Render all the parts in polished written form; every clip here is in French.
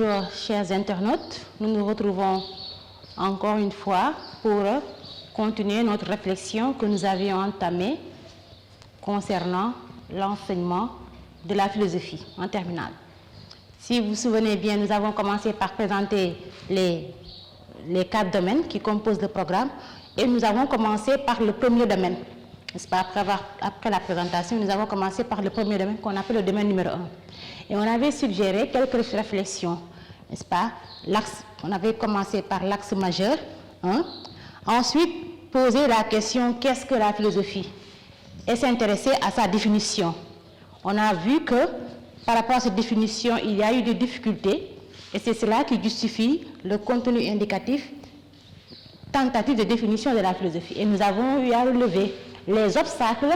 Bonjour chers internautes, nous nous retrouvons encore une fois pour continuer notre réflexion que nous avions entamée concernant l'enseignement de la philosophie en terminale. Si vous vous souvenez bien, nous avons commencé par présenter les 4 domaines qui composent le programme et nous avons commencé par le premier domaine. N'est-ce pas? Après la présentation, nous avons commencé par le premier domaine qu'on appelle le domaine numéro 1. Et on avait suggéré quelques réflexions, n'est-ce pas? On avait commencé par l'axe majeur, hein? Ensuite, poser la question qu'est-ce que la philosophie? Et s'intéresser à sa définition. On a vu que par rapport à cette définition, il y a eu des difficultés et c'est cela qui justifie le contenu indicatif tentative de définition de la philosophie. Et nous avons eu à relever les obstacles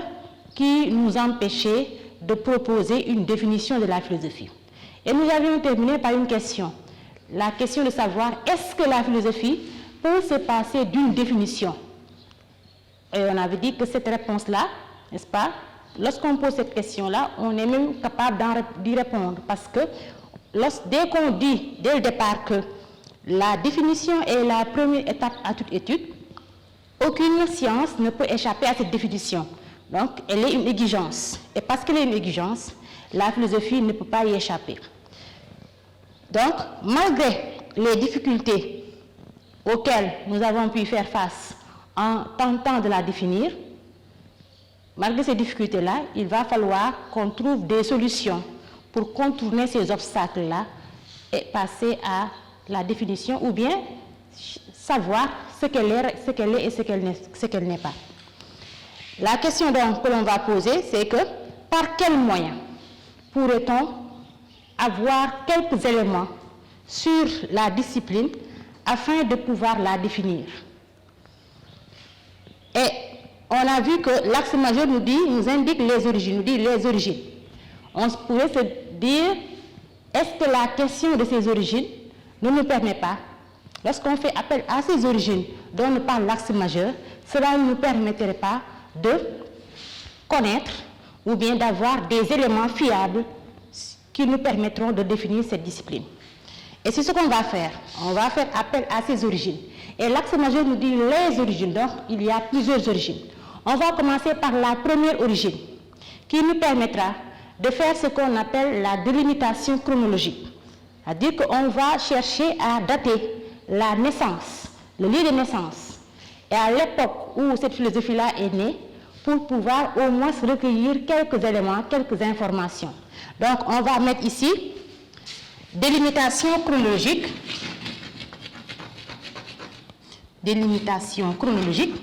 qui nous empêchaient de proposer une définition de la philosophie. Et nous avions terminé par une question. La question de savoir est-ce que la philosophie peut se passer d'une définition? Et on avait dit que cette réponse-là, n'est-ce pas, lorsqu'on pose cette question-là, on est même capable d'y répondre. Parce que dès qu'on dit dès le départ que la définition est la première étape à toute étude, aucune science ne peut échapper à cette définition. Donc, elle est une exigence. Et parce qu'elle est une exigence, la philosophie ne peut pas y échapper. Donc, malgré les difficultés auxquelles nous avons pu faire face en tentant de la définir, malgré ces difficultés-là, il va falloir qu'on trouve des solutions pour contourner ces obstacles-là et passer à la définition ou bien savoir ce qu'elle est et ce qu'elle n'est pas. La question donc que l'on va poser, c'est que par quels moyens pourrait-on avoir quelques éléments sur la discipline afin de pouvoir la définir? Et on a vu que l'axe majeur nous indique les origines, nous dit les origines. On pourrait se dire, est-ce que la question de ces origines ne nous permet pas, lorsqu'on fait appel à ces origines dont nous parle l'axe majeur, cela ne nous permettrait pas de connaître ou bien d'avoir des éléments fiables qui nous permettront de définir cette discipline. Et c'est ce qu'on va faire. On va faire appel à ces origines. Et l'axe majeur nous dit les origines, donc il y a plusieurs origines. On va commencer par la première origine, qui nous permettra de faire ce qu'on appelle la délimitation chronologique. C'est-à-dire qu'on va chercher à dater la naissance, le lieu de naissance, et à l'époque où cette philosophie-là est née, pour pouvoir au moins recueillir quelques éléments, quelques informations. Donc, on va mettre ici délimitation chronologique. Délimitation chronologique.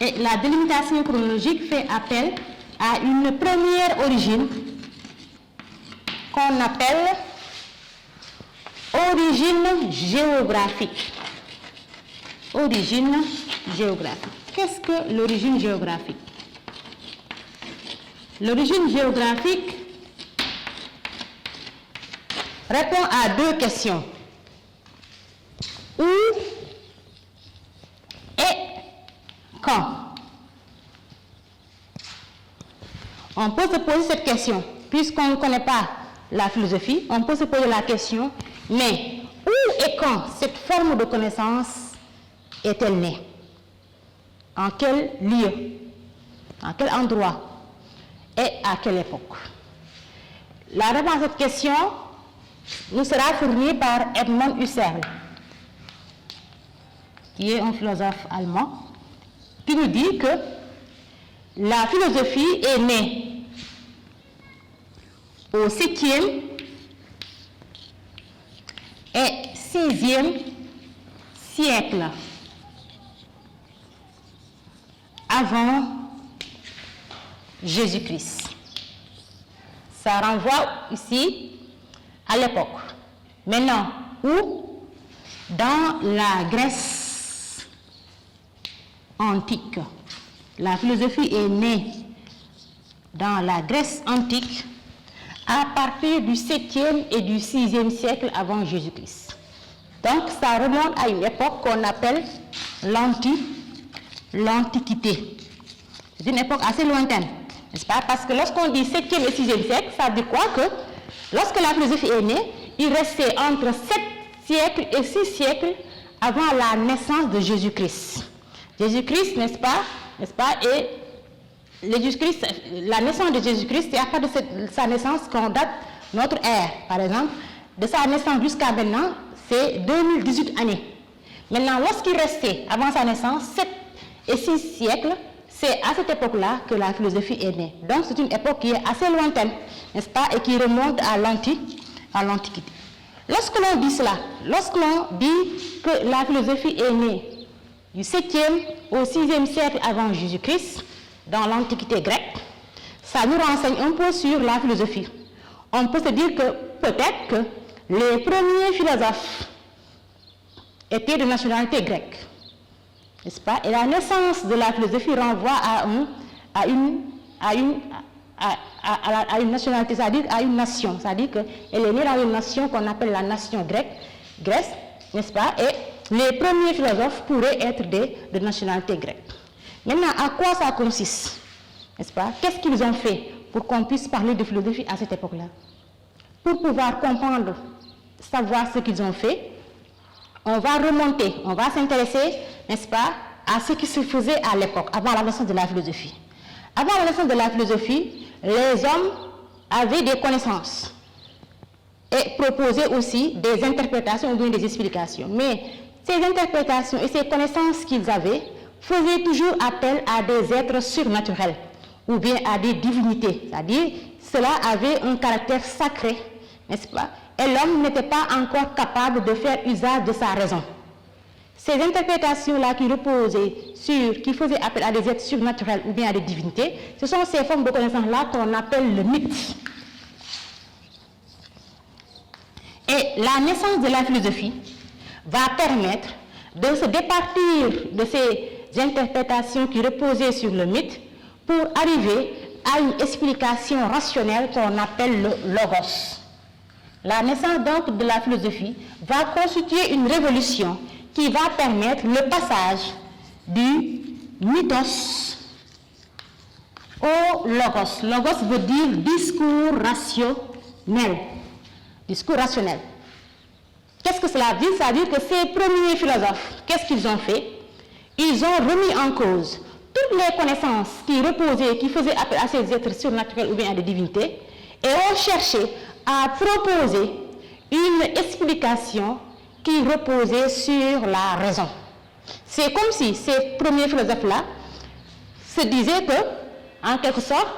Et la délimitation chronologique fait appel à une première origine qu'on appelle origine géographique. Origine géographique. Qu'est-ce que l'origine géographique? L'origine géographique répond à 2 questions. Où et quand? On peut se poser cette question, puisqu'on ne connaît pas la philosophie, on peut se poser la question, mais où et quand cette forme de connaissance est-elle née? En quel lieu? En quel endroit? Et à quelle époque? La réponse à cette question nous sera fournie par Edmund Husserl, qui est un philosophe allemand, qui nous dit que la philosophie est née au 7e et 6e siècle avant Jésus-Christ. Ça renvoie ici à l'époque. Maintenant, où? Dans la Grèce antique. La philosophie est née dans la Grèce antique à partir du 7e et du 6e siècle avant Jésus-Christ. Donc, ça remonte à une époque qu'on appelle l'Antiquité. C'est une époque assez lointaine, n'est-ce pas? Parce que lorsqu'on dit 7e et 6e siècle, ça veut dire quoi? Que Lorsque la philosophie est née, il restait entre 7 siècles et 6 siècles avant la naissance de Jésus-Christ. Jésus-Christ, n'est-ce pas, et Jésus-Christ, la naissance de Jésus-Christ, c'est à partir de sa naissance qu'on date notre ère. Par exemple, de sa naissance jusqu'à maintenant, c'est 2018 années. Maintenant, lorsqu'il restait, avant sa naissance, 7 et 6 siècles, c'est à cette époque-là que la philosophie est née. Donc, c'est une époque qui est assez lointaine, n'est-ce pas, et qui remonte à l'Antiquité. Lorsque l'on dit cela, lorsque l'on dit que la philosophie est née du 7e au 6e siècle avant Jésus-Christ, dans l'Antiquité grecque, ça nous renseigne un peu sur la philosophie. On peut se dire que peut-être que les premiers philosophes étaient de nationalité grecque, n'est-ce pas? Et la naissance de la philosophie renvoie à une nationalité, c'est-à-dire à une nation. C'est-à-dire qu'elle est née dans une nation qu'on appelle la nation Grèce, n'est-ce pas? Et les premiers philosophes pourraient être de nationalité grecque. Maintenant, à quoi ça consiste, n'est-ce pas? Qu'est-ce qu'ils ont fait pour qu'on puisse parler de philosophie à cette époque-là? Pour pouvoir comprendre, savoir ce qu'ils ont fait, on va remonter, on va s'intéresser, n'est-ce pas, à ce qui se faisait à l'époque, avant la naissance de la philosophie. Avant la naissance de la philosophie, les hommes avaient des connaissances et proposaient aussi des interprétations ou bien des explications. Mais ces interprétations et ces connaissances qu'ils avaient faisaient toujours appel à des êtres surnaturels ou bien à des divinités. C'est-à-dire, cela avait un caractère sacré, n'est-ce pas? Et l'homme n'était pas encore capable de faire usage de sa raison. Ces interprétations-là qui faisaient appel à des êtres surnaturels ou bien à des divinités, ce sont ces formes de connaissances-là qu'on appelle le mythe. Et la naissance de la philosophie va permettre de se départir de ces interprétations qui reposaient sur le mythe pour arriver à une explication rationnelle qu'on appelle le logos. La naissance donc de la philosophie va constituer une révolution qui va permettre le passage du mythos au logos. Logos veut dire discours rationnel. Discours rationnel. Qu'est-ce que cela veut dire? Ça veut dire que ces premiers philosophes, qu'est-ce qu'ils ont fait? Ils ont remis en cause toutes les connaissances qui reposaient, qui faisaient appel à ces êtres surnaturels ou bien à des divinités, et ont cherché à proposer une explication qui reposait sur la raison. C'est comme si ces premiers philosophes-là se disaient que, en quelque sorte,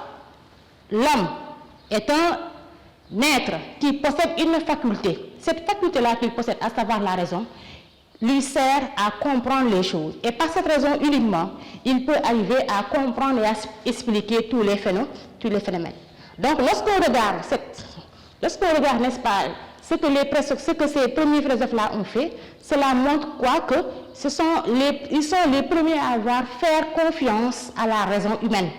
l'homme est un être qui possède une faculté. Cette faculté-là qu'il possède, à savoir la raison, lui sert à comprendre les choses. Et par cette raison uniquement, il peut arriver à comprendre et à expliquer tous les phénomènes. Donc, lorsqu'on regarde, n'est-ce pas, ce que ces premiers philosophes-là ont fait, cela montre quoi? Que ils sont les premiers à avoir fait confiance à la raison humaine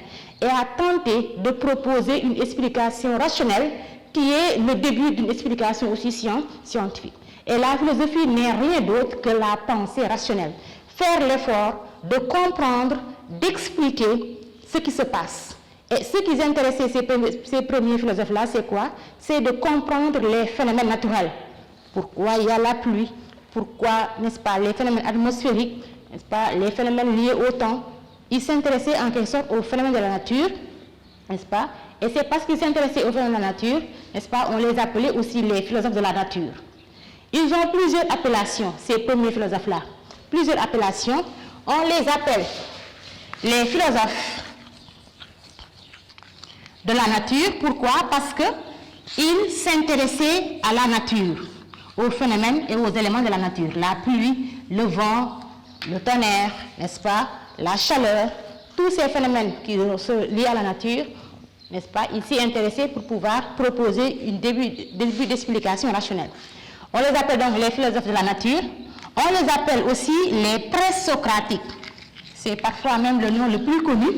et à tenter de proposer une explication rationnelle qui est le début d'une explication aussi scientifique. Et la philosophie n'est rien d'autre que la pensée rationnelle. Faire l'effort de comprendre, d'expliquer ce qui se passe. Et ce qui intéressait ces premiers philosophes-là, c'est quoi? C'est de comprendre les phénomènes naturels. Pourquoi il y a la pluie? Pourquoi, n'est-ce pas, les phénomènes atmosphériques, n'est-ce pas, les phénomènes liés au temps? Ils s'intéressaient en quelque sorte aux phénomènes de la nature, n'est-ce pas? Et c'est parce qu'ils s'intéressaient aux phénomènes de la nature, n'est-ce pas, on les appelait aussi les philosophes de la nature. Ils ont plusieurs appellations, ces premiers philosophes-là. Plusieurs appellations. On les appelle les philosophes de la nature. Pourquoi? Parce qu'ils s'intéressaient à la nature, aux phénomènes et aux éléments de la nature. La pluie, le vent, le tonnerre, n'est-ce pas, la chaleur, tous ces phénomènes qui sont liés à la nature, n'est-ce pas, ils s'y intéressaient pour pouvoir proposer un début d'explication rationnelle. On les appelle donc les philosophes de la nature. On les appelle aussi les présocratiques. C'est parfois même le nom le plus connu.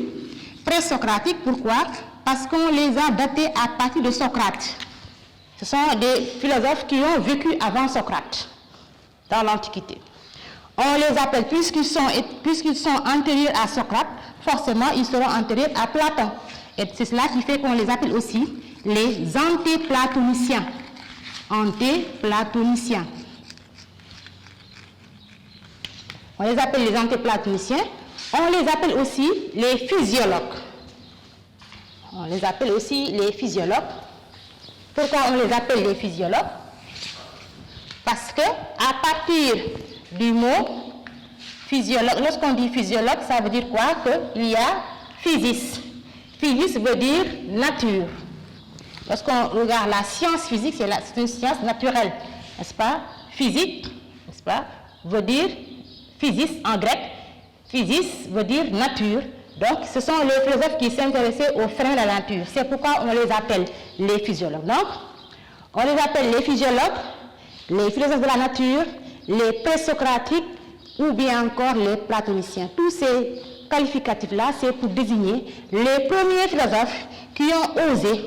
Présocratiques, pourquoi? Parce qu'on les a datés à partir de Socrate. Ce sont des philosophes qui ont vécu avant Socrate, dans l'Antiquité. On les appelle, puisqu'ils sont antérieurs à Socrate, forcément ils seront antérieurs à Platon. Et c'est cela qui fait qu'on les appelle aussi les antéplatoniciens. Antéplatoniciens. On les appelle les antéplatoniciens. On les appelle aussi les physiologues. On les appelle aussi les physiologues. Pourquoi on les appelle les physiologues? Parce que à partir du mot physiologue, lorsqu'on dit physiologue, ça veut dire quoi? Qu'il y a physis. Physis veut dire nature. Lorsqu'on regarde la science physique, c'est une science naturelle, n'est-ce pas? Physique, n'est-ce pas, veut dire physis en grec. Physis veut dire nature. Donc, ce sont les philosophes qui s'intéressaient aux phénomènes de la nature. C'est pourquoi on les appelle les physiologues. Donc, on les appelle les physiologues, les philosophes de la nature, les présocratiques ou bien encore les platoniciens. Tous ces qualificatifs-là, c'est pour désigner les premiers philosophes qui ont osé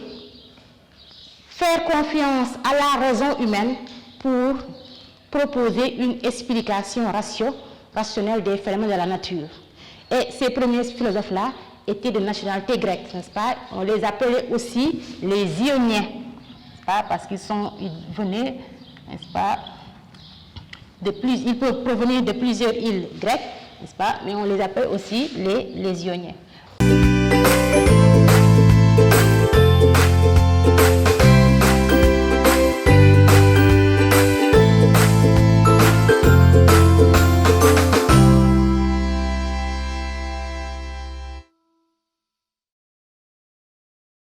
faire confiance à la raison humaine pour proposer une explication rationnelle des phénomènes de la nature. Et ces premiers philosophes-là étaient de nationalité grecque, n'est-ce pas? On les appelait aussi les Ioniens, n'est-ce pas? Parce qu'ils venaient, n'est-ce pas, ils peuvent provenir de plusieurs îles grecques, n'est-ce pas? Mais on les appelle aussi les Ioniens.